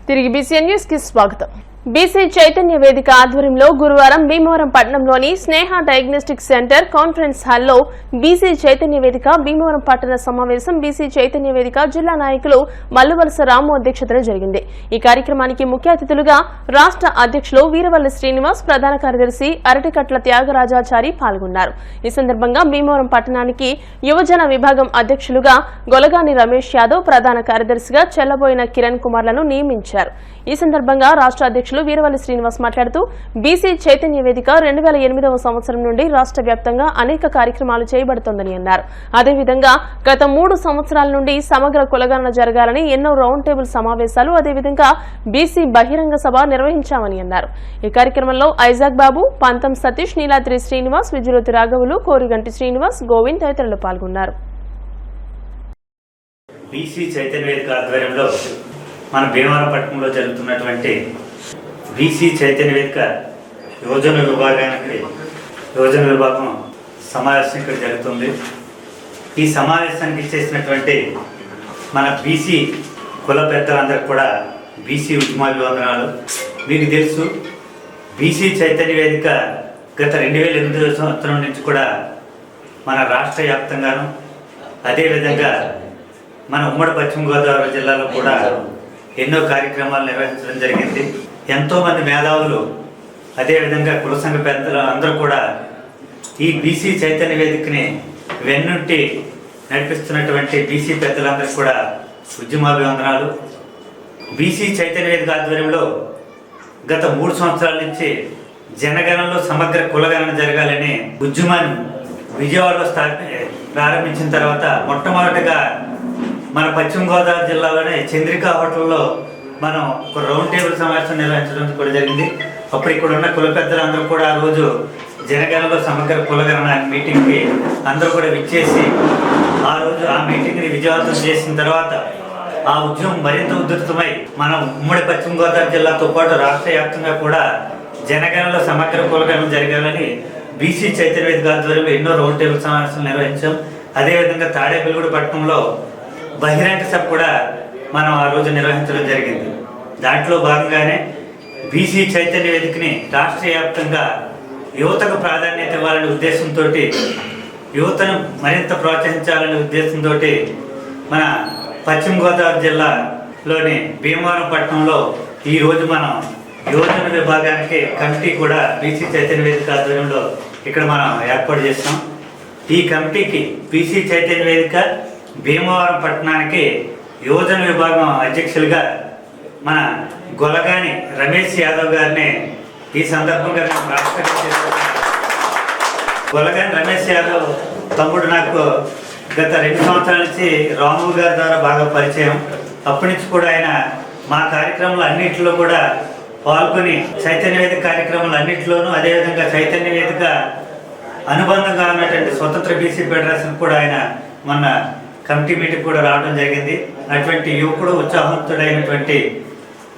తిరిగి BC news కి స్వాగతం. బీసీ చైతన్య వేదిక ఆధ్వర్యంలో గురువారం భీమవరం పట్టణంలోని స్నేహ డయాగ్నోస్టిక్ సెంటర్ కాన్ఫరెన్స్ హాల్లో బీసీ చైతన్య వేదిక భీమవరం పట్టణ సమావేశం బీసీ చైతన్య వేదిక జిల్లా నాయకులు మల్లువలస రాము అధ్యక్షతన జరిగింది. ఈ కార్యక్రమానికి ముఖ్య అతిథులుగా రాష్ట్ర అధ్యక్షులు వీరవల్లి శ్రీనివాస్, ప్రధాన కార్యదర్శి అరటికట్ల త్యాగరాజాచారి పాల్గొన్నారు. ఈ సందర్భంగా భీమవరం పట్టణానికి యువజన విభాగం అధ్యక్షులుగా గొలగాని రమేష్ యాదవ్, ప్రధాన కార్యదర్శిగా చెల్లబోయిన కిరణ్ కుమార్లను నియమించారు. ఈ సందర్భంగా రాష్ట్ర అధ్యక్షులు వీరవల్లి శ్రీనివాస్ మాట్లాడుతూ బీసీ చైతన్య వేదిక 2008వ సంవత్సరం నుండి రాష్ట్ర వ్యాప్తంగా అనేక కార్యక్రమాలు చేయబడుతోందని అన్నారు. అదేవిధంగా గత 3 సంవత్సరాల నుండి సమగ్ర కులగణన జరగాలని ఎన్నో రౌండ్ టేబుల్ సమావేశాలు, అదేవిధంగా బీసీ బహిరంగ సభ నిర్వహించామని అన్నారు. ఈ కార్యక్రమంలో ఐజాక్ బాబు, పంతం సతీష్, నీలాద్రి శ్రీనివాస్, విజురోతి రాఘవులు, కోరిగంటి శ్రీనివాస్, గోవింద్ తదితరులు పాల్గొన్నారు. బీసీ చైతన్య వేదిక ఆధ్వర్యంలో మన భీమవరం పట్టణంలో జరుగుతున్నటువంటి బీసీ చైతన్య వేదిక యువజన విభాగం సమావేశం ఇక్కడ జరుగుతుంది. ఈ సమావేశానికి ఇచ్చేసినటువంటి మన బీసీ కుల పెద్దలందరికీ కూడా బీసీ ఉద్యమాభివందనాలు. మీకు తెలుసు, బీసీ చైతన్య వేదిక గత 2008 సంవత్సరం నుంచి కూడా మన రాష్ట్ర వ్యాప్తంగాను, అదేవిధంగా మన ఉమ్మడి పశ్చిమ గోదావరి జిల్లాలో కూడా ఎన్నో కార్యక్రమాలు నిర్వహించడం జరిగింది. ఎంతోమంది మేధావులు, అదేవిధంగా కుల సంఘ పెద్దలు అందరూ కూడా ఈ బీసీ చైతన్య వేదికని వెన్నుంటి నడిపిస్తున్నటువంటి బీసీ పెద్దలందరికీ కూడా ఉద్యమాభివందనాలు. బీసీ చైతన్య వేదిక ఆధ్వర్యంలో గత 3 సంవత్సరాల నుంచి జనగణనలో సమగ్ర కులగణన జరగాలని ఉద్యమాన్ని విజయవాడలో ప్రారంభించిన తర్వాత మొట్టమొదటిగా మన పశ్చిమ గోదావరి జిల్లాలోనే చంద్రికా హోటల్లో మనం ఒక రౌండ్ టేబుల్ సమావేశం నిర్వహించడం కూడా జరిగింది. అప్పుడు ఇక్కడ ఉన్న కుల పెద్దలందరూ కూడా ఆ రోజు జనగణనలో సమగ్ర కులగణన మీటింగ్కి అందరూ కూడా విచ్చేసి ఆ రోజు ఆ మీటింగ్ని విజయవంతం చేసిన తర్వాత ఆ ఉద్యమం మరింత ఉధృతమై మన ఉమ్మడి పశ్చిమ గోదావరి జిల్లాతో పాటు రాష్ట్ర వ్యాప్తంగా కూడా జనగణనలో సమగ్ర కులగణన జరగాలని బీసీ చైతన్య వేదిక ఆధ్వర్యంలో ఎన్నో రౌండ్ టేబుల్ సమావేశాలు నిర్వహించాం. అదేవిధంగా తాడేపల్లిగూడ పట్టణంలో బహిరంగ సభ కూడా మనం ఆ రోజు నిర్వహించడం జరిగింది. దాంట్లో భాగంగానే బీసీ చైతన్య వేదికని రాష్ట్ర వ్యాప్తంగా యువతకు ప్రాధాన్యత ఇవ్వాలనే ఉద్దేశంతో, యువతను మరింత ప్రోత్సహించాలనే ఉద్దేశంతో మన పశ్చిమ గోదావరి జిల్లాలోని భీమవరం పట్టణంలో ఈరోజు మనం యువజన విభాగానికి కమిటీ కూడా బీసీ చైతన్య వేదిక ఆధ్వర్యంలో ఇక్కడ మనం ఏర్పాటు చేస్తాం. ఈ కమిటీకి బీసీ చైతన్య వేదిక భీమవరం పట్టణానికి యువజన విభాగం అధ్యక్షులుగా మన గొలగాని రమేష్ యాదవ్ గారిని ఈ సందర్భంగా గొలగాని రమేష్ యాదవ్ తమ్ముడు నాకు గత 2 సంవత్సరాల నుంచి రాము గారి ద్వారా బాగా పరిచయం. అప్పటి నుంచి కూడా ఆయన మా కార్యక్రమాలు అన్నింటిలో కూడా పాల్గొని చైతన్య వేదిక కార్యక్రమాలు అన్నింటిలోనూ, అదేవిధంగా చైతన్య వేదిక అనుబంధంగా ఉన్నటువంటి స్వతంత్ర బీసీ ఫెడరేషన్ కూడా ఆయన మొన్న కమిటీ మీటింగ్ కూడా రావడం జరిగింది. అటువంటి యువకుడు, ఉత్సాహవంతుడైనటువంటి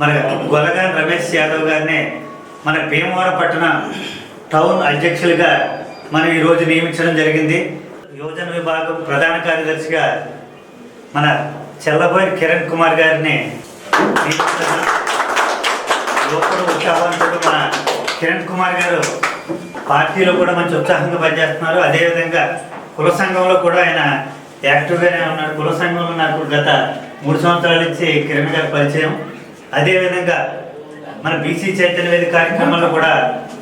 మన గొలగాని రమేష్ యాదవ్ గారిని మన భీమవరం పట్టణ టౌన్ అధ్యక్షులుగా మనం ఈరోజు నియమించడం జరిగింది. యువజన విభాగం ప్రధాన కార్యదర్శిగా మన చెల్లబోయిన కిరణ్ కుమార్ గారిని నియమిస్తున్నాం. యువకుడు, ఉత్సాహవంతుడు మన కిరణ్ కుమార్ గారు పార్టీలో కూడా మంచి ఉత్సాహంగా పనిచేస్తున్నారు. అదేవిధంగా కుల సంఘంలో కూడా ఆయన యాక్టివ్గానే ఉన్నాడు. కుల సంఘంలో నాకు గత 3 సంవత్సరాల నుంచి కిరణ్ గారి పరిచయం. అదేవిధంగా మన బీసీ చైతన్య వేదిక కార్యక్రమాల్లో కూడా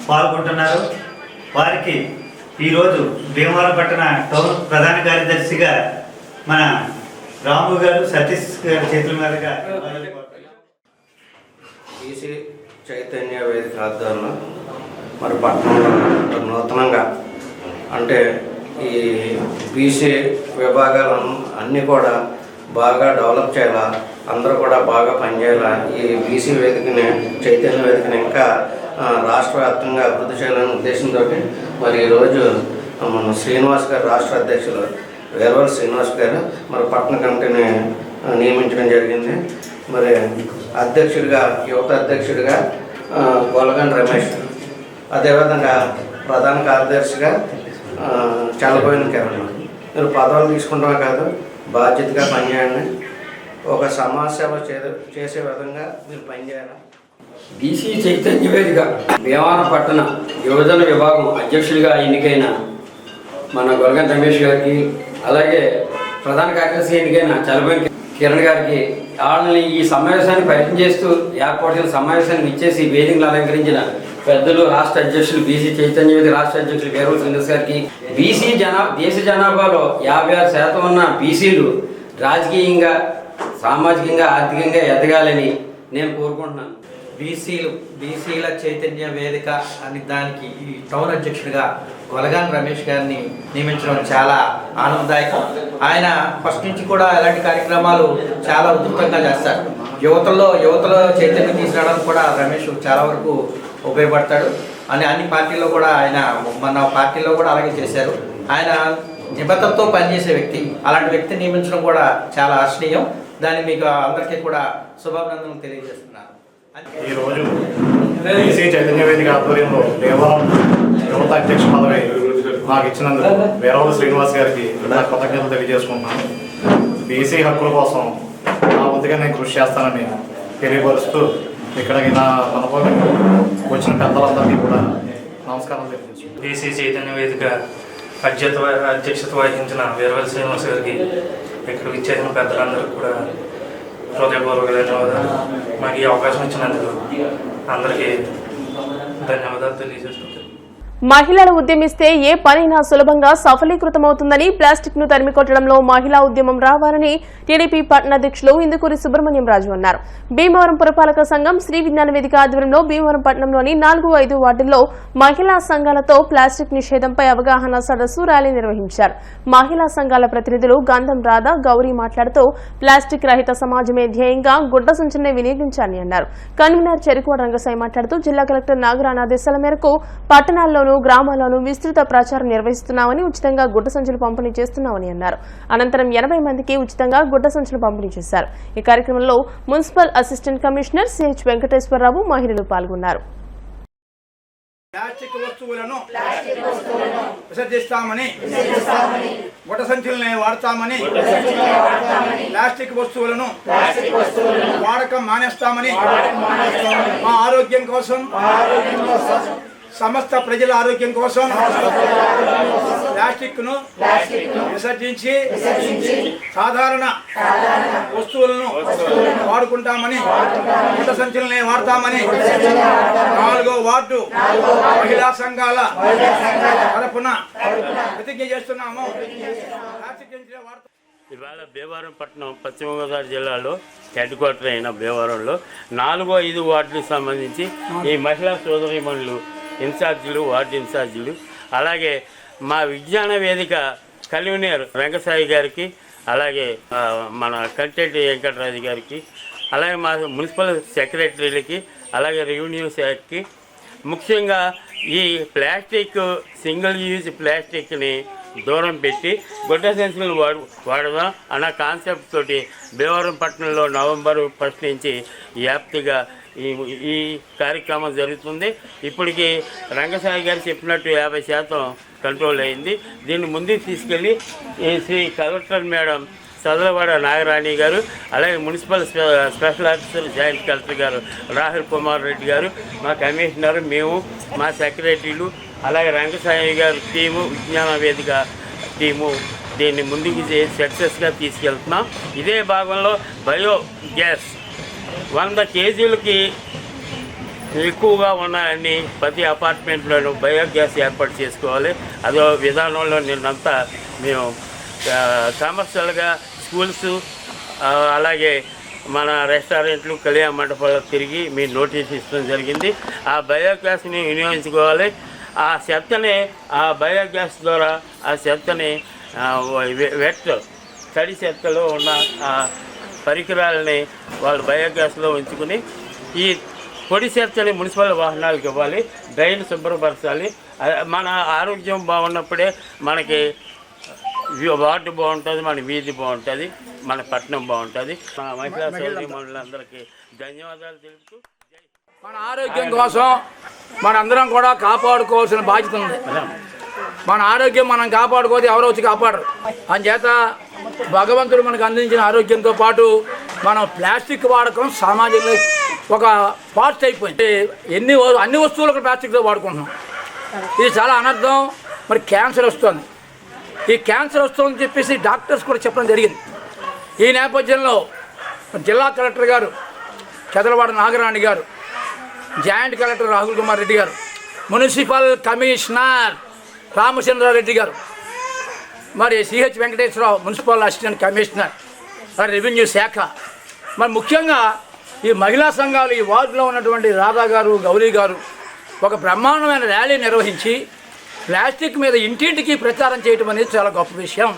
పాల్గొంటున్నారు. వారికి ఈరోజు భీమవరం పట్టణ టౌన్ ప్రధాన కార్యదర్శిగా మన రాము గారు, సతీష్ గారి చేతుల మీదుగా బీసీ చైతన్య వేదిక ఆధ్వర్యంలో మరి పట్టణంలో నూతనంగా అంటే ఈ బీసీ విభాగాలను అన్నీ కూడా బాగా డెవలప్ చేయాలా, అందరూ కూడా బాగా పనిచేయాలా, ఈ బీసీ వేదికని చైతన్య వేదికని ఇంకా రాష్ట్ర వ్యాప్తంగా అభివృద్ధి చేయాలనే ఉద్దేశంతో మరి ఈరోజు మన శ్రీనివాస్ గారు, రాష్ట్ర అధ్యక్షులు వీరవల్లి శ్రీనివాస్ గారు మరి పట్టణ కమిటీని నియమించడం జరిగింది. మరి అధ్యక్షుడిగా, యువత అధ్యక్షుడిగా గొలగాని రమేష్, అదేవిధంగా ప్రధాన కార్యదర్శిగా చెల్లబోయిన కిరణ్. మీరు పదవులు తీసుకుంటామే కాదు, బాధ్యతగా పనిచేయండి. ఒక సమాజ సేవ చేసే విధంగా మీరు పనిచేయాలి. బీసీ చైతన్య వేదిక భీమవరం పట్టణ యువజన విభాగం అధ్యక్షుడిగా ఎన్నికైన మన గొలగంటి రమేష్ గారికి, అలాగే ప్రధాన కార్యదర్శి ఎన్నికైన చలపతి కిరణ్ గారికి, వాళ్ళని ఈ సమావేశాన్ని ప్రయత్నం చేస్తూ ఏర్పాటు చేసిన సమావేశానికి ఇచ్చేసి వేదికలు అలంకరించిన పెద్దలు రాష్ట్ర అధ్యక్షులు బీసీ చైతన్య వేదిక రాష్ట్ర అధ్యక్షులు వేరూరు శ్రీనివాస్ గారికి, దేశ జనాభాలో 56% ఉన్న బీసీలు రాజకీయంగా, సామాజికంగా, ఆర్థికంగా ఎదగాలని నేను కోరుకుంటున్నాను. బీసీల చైతన్య వేదిక అని దానికి ఈ టౌన్ అధ్యక్షుడిగా గొలగాని రమేష్ గారిని నియమించడం చాలా ఆనందదాయకం. ఆయన ఫస్ట్ నుంచి కూడా ఇలాంటి కార్యక్రమాలు చాలా ఉధృతంగా చేస్తారు. యువతలో చైతన్యం తీసుకురావడానికి కూడా రమేష్ చాలా వరకు ఉపయోగపడతాడు. అన్ని పార్టీల్లో కూడా ఆయన, మన పార్టీలో కూడా అలాగే చేశారు. ఆయన నిబద్ధతతో పనిచేసే వ్యక్తి. అలాంటి వ్యక్తిని నియమించడం కూడా చాలా హర్షణీయం. దాన్ని మీకు అందరికీ కూడా శుభాభినందనలు తెలియజేస్తున్నాను. ఈరోజు బీసీ చైతన్య వేదిక ఆధ్వర్యంలో భీమవరం యువత అధ్యక్ష పదవి నాకు ఇచ్చినందుకు వేరూరు శ్రీనివాస్ గారికి నా కృతజ్ఞతలు తెలియజేసుకుంటున్నాను. బీసీ హక్కుల కోసం నా వంతుగా నేను కృషి చేస్తానని తెలియపరుస్తూ ఇక్కడికి నా మనపై వచ్చిన పెద్దలందరికీ కూడా నమస్కారం తెలియజేస్తున్నాను. బీసీ చైతన్య వేదిక అధ్యక్షత వహించిన వీరవల్లి శ్రీనివాస్ గారికి, ఇక్కడికి ఇచ్చేసిన పెద్దలందరికీ కూడా హృదయపూర్వక ధన్యవాదాలు. మాకు ఈ అవకాశం ఇచ్చినందుకు అందరికీ ధన్యవాదాలు తెలియజేస్తున్నాను. మహిళలు ఉద్యమిస్తే ఏ పనైనా సులభంగా సఫలీకృతమవుతుందని, ప్లాస్టిక్ ను తరిమికొట్టడంలో మహిళా ఉద్యమం రావాలని టీడీపీ పట్టణ అధ్యక్షులు ఇందుకూరి సుబ్రహ్మణ్యం రాజు అన్నారు. భీమవరం పురపాలక సంఘం శ్రీ విజ్ఞాన వేదిక ఆధ్వర్యంలో భీమవరం పట్టణంలోని 4-5 వార్డుల్లో మహిళా సంఘాలతో ప్లాస్టిక్ నిషేధంపై అవగాహన సదస్సు ర్యాలీ నిర్వహించారు. మహిళా సంఘాల ప్రతినిధులు గంధం రాధ, గౌరీ మాట్లాడుతూ ప్లాస్టిక్ రహిత సమాజమే ధ్యేయంగా గుడ్డ సంచులనే వినియోగించాలని అన్నారు. కన్వీనర్ చెరుకువాడ రంగసాయి మాట్లాడుతూ జిల్లా కలెక్టర్ నాగరాణ ఆదేశాల మేరకు పట్టణాల్లో గ్రామాల్లోనూ విస్తృత ప్రచారం నిర్వహిస్తున్నామని, ఉచితంగా గుడ్డ సంచులు పంపిణీ చేస్తున్నామని అన్నారు. అనంతరం 80 మందికి ఉచితంగా గుడ్డ సంచులు పంపిణీ చేశారు. ఈ కార్యక్రమంలో municipal assistant commissioner CH Venkateswararao మహిళలు పాల్గొన్నారు. ప్లాస్టిక్ వస్తువులను విసర్జిస్తామని, గుడ్డ సంచులనే వాడతామని, ప్లాస్టిక్ వస్తువులను వాడకం మానేస్తామని, మా ఆరోగ్యం కోసం, సమస్త ప్రజల ఆరోగ్యం కోసం ప్లాస్టిక్ ను విసర్జించి సాధారణ వస్తువులను వాడుకుంటామని, గుడ్డ సంచులనే వాడతామని 4వ వార్డు మహిళా సంఘాల తరపున ప్రతిజ్ఞ చేస్తున్నాము. ఇవాళ భీమవరం పట్టణం పశ్చిమ గోదావరి జిల్లాలో హెడ్ క్వార్టర్ అయిన భీమవరంలో 4-5 వార్డులకు సంబంధించి ఈ మహిళా సోదరీమణులు ఇన్ఛార్జీలు, వార్డు ఇన్ఛార్జీలు, అలాగే మా విజ్ఞాన వేదిక కన్వీనర్ రంగసాయి గారికి, అలాగే మన కంటెంట్ వెంకటరాజు గారికి, అలాగే మా మున్సిపల్ సెక్రటరీలకి, అలాగే రెవెన్యూ శాఖకి, ముఖ్యంగా ఈ ప్లాస్టిక్ సింగిల్ యూజ్ ప్లాస్టిక్ని దూరం పెట్టి గుడ్డ సంచులను వాడదాం అన్న కాన్సెప్ట్ తోటి భీమవరం పట్టణంలో నవంబర్ 1 నుంచి వ్యాప్తిగా ఈ కార్యక్రమం జరుగుతుంది. ఇప్పటికి రంగసాయి గారు చెప్పినట్టు 50% కంట్రోల్ అయింది. దీన్ని ముందుకు తీసుకెళ్ళి శ్రీ కలెక్టర్ మేడం సదలవాడ నాగరాణి గారు, అలాగే municipal special officer joint collector గారు రాహుల్ కుమార్ రెడ్డి గారు, మా కమిషనర్, మేము, మా సెక్రటరీలు, అలాగే రంగసాయి గారు టీము, విజ్ఞాన వేదిక టీము దీన్ని ముందుకు సక్సెస్గా తీసుకెళ్తున్నాం. ఇదే భాగంలో బయోగ్యాస్ 100 కేజీలకి ఎక్కువగా ఉన్నాయని ప్రతి అపార్ట్మెంట్లోనూ బయోగ్యాస్ ఏర్పాటు చేసుకోవాలి. అదో విధానంలో నిన్నంతా మేము కమర్షియల్గా స్కూల్స్, అలాగే మన రెస్టారెంట్లు, కళ్యాణ మండపాలకు తిరిగి మీ నోటీస్ ఇచ్చడం జరిగింది. ఆ బయోగ్యాస్ని వినియోగించుకోవాలి. ఆ చెత్తని, ఆ బయోగ్యాస్ ద్వారా ఆ చెత్తని తడి చెత్తలో ఉన్న పరికరాలని వాళ్ళు బయోగ్యాస్లో ఉంచుకుని ఈ పొడి చెత్తని మున్సిపల్ వాహనాలకు ఇవ్వాలి, డ్రైన్ శుభ్రపరచాలి. మన ఆరోగ్యం బాగున్నప్పుడే మనకి వార్డు బాగుంటుంది, మన వీధి బాగుంటుంది, మన పట్టణం బాగుంటుంది. మా మహిళా సోదరీమణులందరికీ ధన్యవాదాలు తెలుపుతూ, మన ఆరోగ్యం కోసం మనందరం కూడా కాపాడుకోవాల్సిన బాధ్యత ఉంది. మన ఆరోగ్యం మనం కాపాడుకోతే ఎవరో వచ్చి కాపాడరు. అందుచేత భగవంతుడు మనకు అందించిన ఆరోగ్యంతో పాటు మనం ప్లాస్టిక్ వాడకం సామాజిక ఒక పార్ట్ అయిపోయింది. అన్ని వస్తువులకు ప్లాస్టిక్తో వాడుకుంటున్నాం. ఇది చాలా అనర్థం. మరి క్యాన్సర్ వస్తుంది. ఈ క్యాన్సర్ వస్తుందని చెప్పేసి డాక్టర్స్ కూడా చెప్పడం జరిగింది. ఈ నేపథ్యంలో జిల్లా కలెక్టర్ గారు చదలవాడ నాగరాణి గారు, జాయింట్ కలెక్టర్ రాహుల్ కుమార్ రెడ్డి గారు, మున్సిపల్ కమిషనర్ రామచంద్రారెడ్డి గారు, మరి CH Venkateswararao municipal assistant commissioner, మరి రెవెన్యూ శాఖ, మరి ముఖ్యంగా ఈ మహిళా సంఘాలు ఈ వార్డులో ఉన్నటువంటి రాధా గారు, గౌరీ గారు ఒక బ్రహ్మాండమైన ర్యాలీ నిర్వహించి ప్లాస్టిక్ మీద ఇంటింటికి ప్రచారం చేయడం అనేది చాలా గొప్ప విషయం.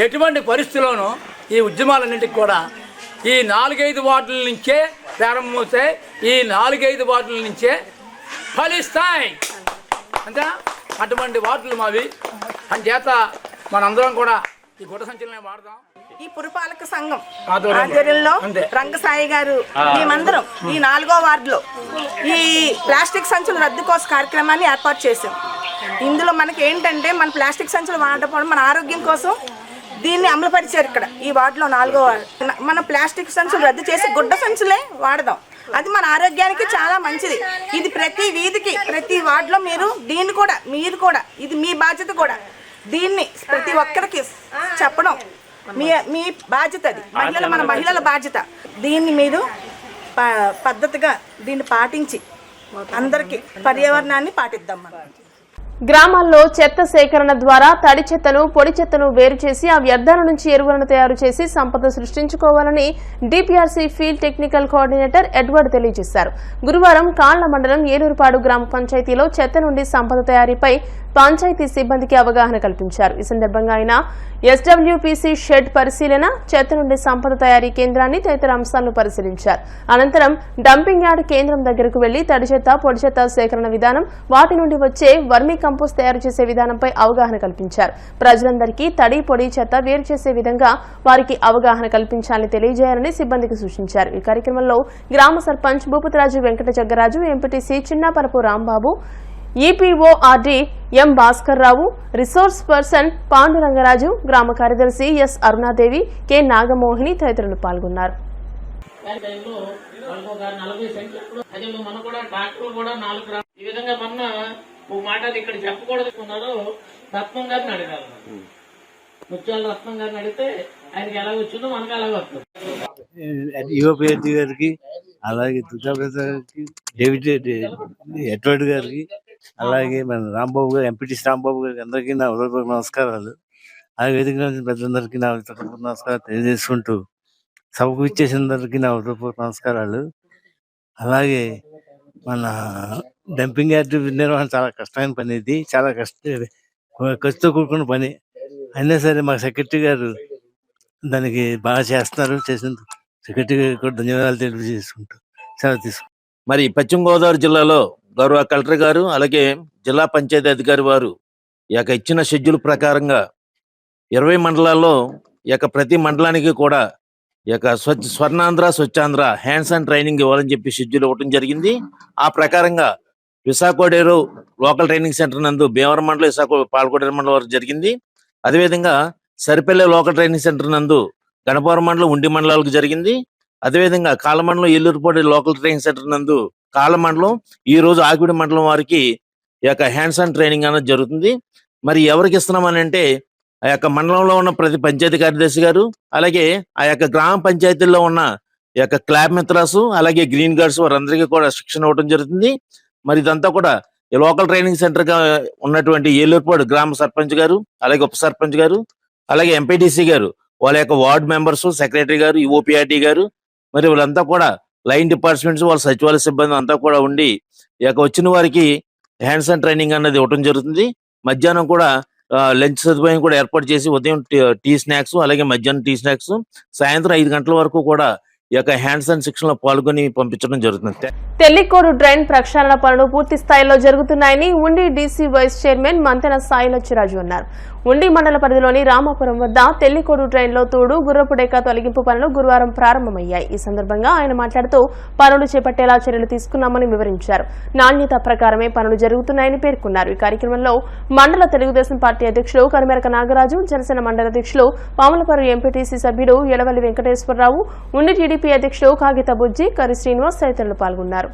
ఎటువంటి పరిస్థితుల్లోనూ ఈ ఉద్యమాలన్నింటికి కూడా ఈ 4-5 వార్డుల నుంచే ప్రారంభమవుతాయి. ఈ 4-5 వార్డుల నుంచే ఫలిస్తాయి. అంతే, అటువంటి వార్డులు మావి. అంచేత మనందరం కూడా ఈ గుడ్డ సంచలనం వాడదాం. ఈ పురపాలక సంఘం ఆధ్వర్యంలో రంగసాయి గారు మేమందరం ఈ 4వ వార్డులో ఈ ప్లాస్టిక్ సంచుల రద్దు కోసం కార్యక్రమాన్ని ఏర్పాటు చేశాం. ఇందులో మనకి ఏంటంటే మన ప్లాస్టిక్ సంచులు వాడకపోవడం మన ఆరోగ్యం కోసం దీన్ని అమలుపరిచారు. ఇక్కడ ఈ వార్డులో 4వ వార్డు మన ప్లాస్టిక్ సంచులు రద్దు చేసి గుడ్డ సంచులే వాడదాం. అది మన ఆరోగ్యానికి చాలా మంచిది. ఇది ప్రతి వీధికి ప్రతి వార్డులో దీన్ని కూడా మీరు కూడా ఇది మీ బాధ్యత కూడా. దీన్ని ప్రతి ఒక్కరికి చెప్పడం మీ బాధ్యత. అది మన మహిళల బాధ్యత. దీన్ని మీరు పద్ధతిగా దీన్ని పాటించి అందరికీ పర్యావరణాన్ని పాటిద్దాం. మనం గ్రామాల్లో చెత్త సేకరణ ద్వారా తడి చెత్తను, పొడి చెత్తను వేరు చేసి ఆ వ్యర్థాల నుంచి ఎరువులను తయారు చేసి సంపద సృష్టించుకోవాలని డిపిఆర్సీ ఫీల్డ్ టెక్నికల్ కోఆర్డినేటర్ ఎడ్వర్డ్ తెలియజేశారు. గురువారం కాళ్ల మండలం ఏలూరుపాడు గ్రామ పంచాయతీలో చెత్త నుండి సంపద తయారీపై పంచాయతీ సిబ్బందికి అవగాహన కల్పించారు. ఈ సందర్భంగా ఆయన ఎస్డబ్ల్యూపీసీ షెడ్ పరిశీలన, చెత్త నుండి సంపద తయారీ కేంద్రాన్ని తదితర అంశాలను పరిశీలించారు. అనంతరం డంపింగ్ యార్డ్ కేంద్రం దగ్గరకు వెళ్లి తడి చెత్త, పొడి చెత్త సేకరణ విధానం, వాటి నుండి వచ్చే వర్మీ కంపోస్ట్ తయారు చేసే విధానంపై అవగాహన కల్పించారు. ప్రజలందరికీ తడి, పొడి చెత్త వేరు చేసే విధంగా వారికి అవగాహన కల్పించాలని తెలియజేయాలని సిబ్బందికి సూచించారు. ఈ కార్యక్రమంలో గ్రామ సర్పంచ్ భూపతిరాజు వెంకట జగ్గరాజు, ఎంపీటీసీ చిన్నాపరపు రాంబాబు, ఈపీఓఆర్డీ ఎం భాస్కర్ రావు, రిసోర్స్ పర్సన్ పాండురంగరాజు, గ్రామ కార్యదర్శి ఎస్ అరుణాదేవి, కె నాగమోహిని తదితరులు పాల్గొన్నారు. ఈ విధంగా మొన్న ఒక మాట ఇక్కడ చెప్పకూడదుకున్నారు. రత్నం గారిని అడగాలి. ముత్యాల రత్నం గారిని అడిగితే ఆయనకి ఎలా వచ్చిందో మనకు అలాగే వస్తుంది. యువపేటి గారికి, అలాగే తుషాపేట గారికి, డేవిడ్ ఎడ్వర్డ్ గారికి, అలాగే మన రాంబాబు గారు, ఎంపీటీసీ రాంబాబు గారికి అందరికీ నా హృదయపూర్వక నమస్కారాలు. ఆ వేదిక పెద్దలందరికీ నా హృదయపూర్వక నమస్కారాలు తెలియజేసుకుంటూ సభకు ఇచ్చేసినందరికీ నా హృదయపూర్వక నమస్కారాలు. అలాగే మన డంపింగ్ యార్డ్ నిర్వహణ చాలా కష్టమైన పని. ఇది చాలా ఖర్చుతో కూడుకున్న పని. అయినా సరే మా సెక్రటరీ గారు దానికి బాగా చేస్తున్నారు. చేసినందుకు సెక్రటరీ గారికి కూడా ధన్యవాదాలు తెలియజేసుకుంటూ సెలవు తీసుకుంటాం. మరి పశ్చిమ గోదావరి జిల్లాలో గౌరవ కలెక్టర్ గారు అలాగే జిల్లా పంచాయతీ అధికారి వారు ఈ యొక్క ఇచ్చిన షెడ్యూల్ ప్రకారంగా 20 మండలాల్లో ఈ యొక్క ప్రతి మండలానికి కూడా ఈ యొక్క Swarnandhra, Swachhandhra hands on training ఇవ్వాలని చెప్పి షెడ్యూల్ ఇవ్వడం జరిగింది. ఆ ప్రకారంగా విశాఖోడేరు లోకల్ ట్రైనింగ్ సెంటర్ నందు భీమవరం మండలం, విశాఖ పాలకోడేరు మండలం వరకు జరిగింది. అదేవిధంగా సరిపల్లె లోకల్ ట్రైనింగ్ సెంటర్ నందు గణపవరం మండలం, ఉండి మండలాలకు జరిగింది. అదేవిధంగా కాలమండలం, ఏలూరుపాడు లోకల్ ట్రైనింగ్ సెంటర్ నందు కాలమండలం, ఈ రోజు ఆకివీడు మండలం వారికి ఈ యొక్క హ్యాండ్స్ ఆన్ ట్రైనింగ్ అనేది జరుగుతుంది. మరి ఎవరికి ఇస్తున్నామని అంటే ఆ యొక్క మండలంలో ఉన్న ప్రతి పంచాయతీ కార్యదర్శి గారు, అలాగే ఆ యొక్క గ్రామ పంచాయతీల్లో ఉన్న ఈ యొక్క క్లాబ్ మిత్రాసు, అలాగే గ్రీన్ గార్డ్స్ వారందరికీ కూడా శిక్షణ ఇవ్వడం జరుగుతుంది. మరి ఇదంతా కూడా ఈ లోకల్ ట్రైనింగ్ సెంటర్ గా ఉన్నటువంటి ఏలూరుపాడు గ్రామ సర్పంచ్ గారు, అలాగే ఉప సర్పంచ్ గారు, అలాగే ఎంపీటీసీ గారు, వాళ్ళ యొక్క వార్డు మెంబర్స్, సెక్రటరీ గారు, ఓపీఆర్టీ గారు, మరి వీళ్ళంతా కూడా లైన్ డిపార్ట్మెంట్స్, వాళ్ళ సచివాలయ సిబ్బంది అంతా కూడా ఉండి ఈ యొక్క వచ్చిన వారికి హ్యాండ్స్ ఆన్ ట్రైనింగ్ అన్నది ఇవ్వడం జరుగుతుంది. మధ్యాహ్నం కూడా లంచ్ సదుపాయం కూడా ఏర్పాటు చేసి ఉదయం టీ స్నాక్స్, అలాగే మధ్యాహ్నం టీ స్నాక్స్, సాయంత్రం 5 గంటల వరకు కూడా ఈ యొక్క హ్యాండ్స్ అండ్ శిక్షణలో పాల్గొని పంపించడం జరుగుతుంది. తెల్లికోడు డ్రైన్ ప్రక్షాళన పనులు పూర్తి స్థాయిలో జరుగుతున్నాయని ఉండి DC vice chairman Manthena Sailacchiraju అన్నారు. ఉండి మండల పరిధిలోని రామాపురం వద్ద తెల్లికోడు డ్రైన్లో తోడు గుర్రపుడేక తొలగింపు పనులు గురువారం ప్రారంభమయ్యాయి. ఈ సందర్భంగా ఆయన మాట్లాడుతూ పనులు చేపట్టేలా చర్యలు తీసుకున్నామని వివరించారు. నాణ్యత ప్రకారమే పనులు జరుగుతున్నాయని పేర్కొన్నారు. ఈ కార్యక్రమంలో మండల తెలుగుదేశం పార్టీ అధ్యక్షులు కరిమెరక నాగరాజు, జనసేన మండల అధ్యక్షులు పాములపర్రు ఎంపీటీసీ సభ్యుడు ఎలవల్లి వెంకటేశ్వరరావు, ఉండి టీడీపీ అధ్యక్షులు కాగిత బుజ్జి, కరి శ్రీనివాస్ తదితరులు పాల్గొన్నారు.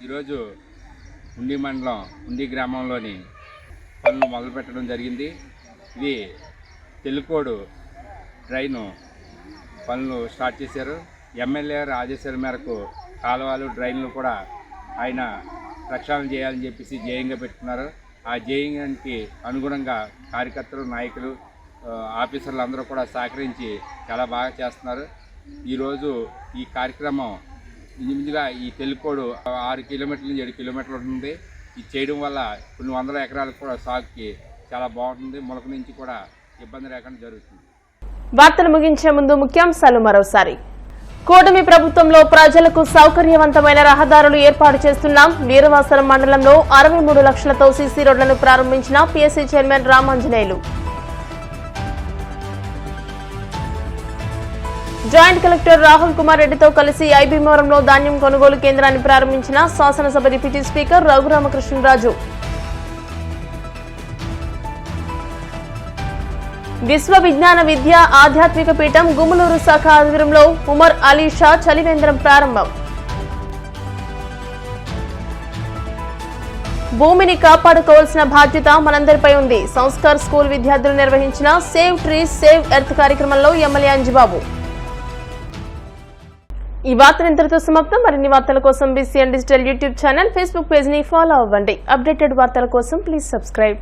ఈరోజు ఉండి మండలం ఉండి గ్రామంలోని పనులు మొదలుపెట్టడం జరిగింది. ఇది తెల్లికోడు డ్రైను పనులు స్టార్ట్ చేశారు. ఎమ్మెల్యే ఆదేశాల మేరకు కాలువలు డ్రైన్లు కూడా ఆయన ప్రక్షాళన చేయాలని చెప్పేసి జేయంగా పెట్టుకున్నారు. ఆ జేయంగానికి అనుగుణంగా కార్యకర్తలు, నాయకులు, ఆఫీసర్లు అందరూ కూడా సహకరించి చాలా బాగా చేస్తున్నారు. ఈరోజు ఈ కార్యక్రమం ఇంచుమించుగా ఈ తెల్లికోడు 6 కిలోమీటర్ల నుంచి 7 కిలోమీటర్లు ఉంటుంది. ఇది చేయడం వల్ల కొన్ని వందల ఎకరాలకు కూడా సాగుకి చాలా బాగుంటుంది. మొలక నుంచి కూడా ఇబ్బంది లేకుండా జరుగుతుంది. వార్తలు ముగించే ముందు ముఖ్యాంశాలు మరోసారి. కూటమి ప్రభుత్వంలో ప్రజలకు సౌకర్యవంతమైన రహదారులు ఏర్పాటు చేస్తున్నాం. వీరవాసరం మండలంలో 63 లక్షలతో సీసీ రోడ్లను ప్రారంభించిన PSC chairman Ramanjaneyulu. Joint collector Rahul Kumar రెడ్డితో కలిసి ఐబీమోరంలో ధాన్యం కొనుగోలు కేంద్రాన్ని ప్రారంభించిన శాసనసభ డిప్యూటీ స్పీకర్ రఘురామకృష్ణరాజు. విశ్వ విజ్ఞాన విద్య ఆధ్యాత్మిక పీఠం గుమ్మలూరు శాఖ ఆధ్వర్యంలో ఉమర్ అలీ షా చలివేంద్రం ప్రారంభం. భూమిని కాపాడుకోవాల్సిన బాధ్యత మనందరిపై ఉంది. సంస్కార్ స్కూల్ విద్యార్థులు నిర్వహించిన సేవ్ ట్రీస్ సేవ్ ఎర్త్ కార్యక్రమంలో ఎమ్మెల్యే అంజిబాబు. ఈ వార్తలు ఇంతటితో సమాప్తం. మరిన్ని వార్తల కోసం BCN digital YouTube channel, Facebook page ని ఫాలో అవ్వండి. అప్డేటెడ్ వార్తల కోసం ప్లీజ్ సబ్స్క్రైబ్.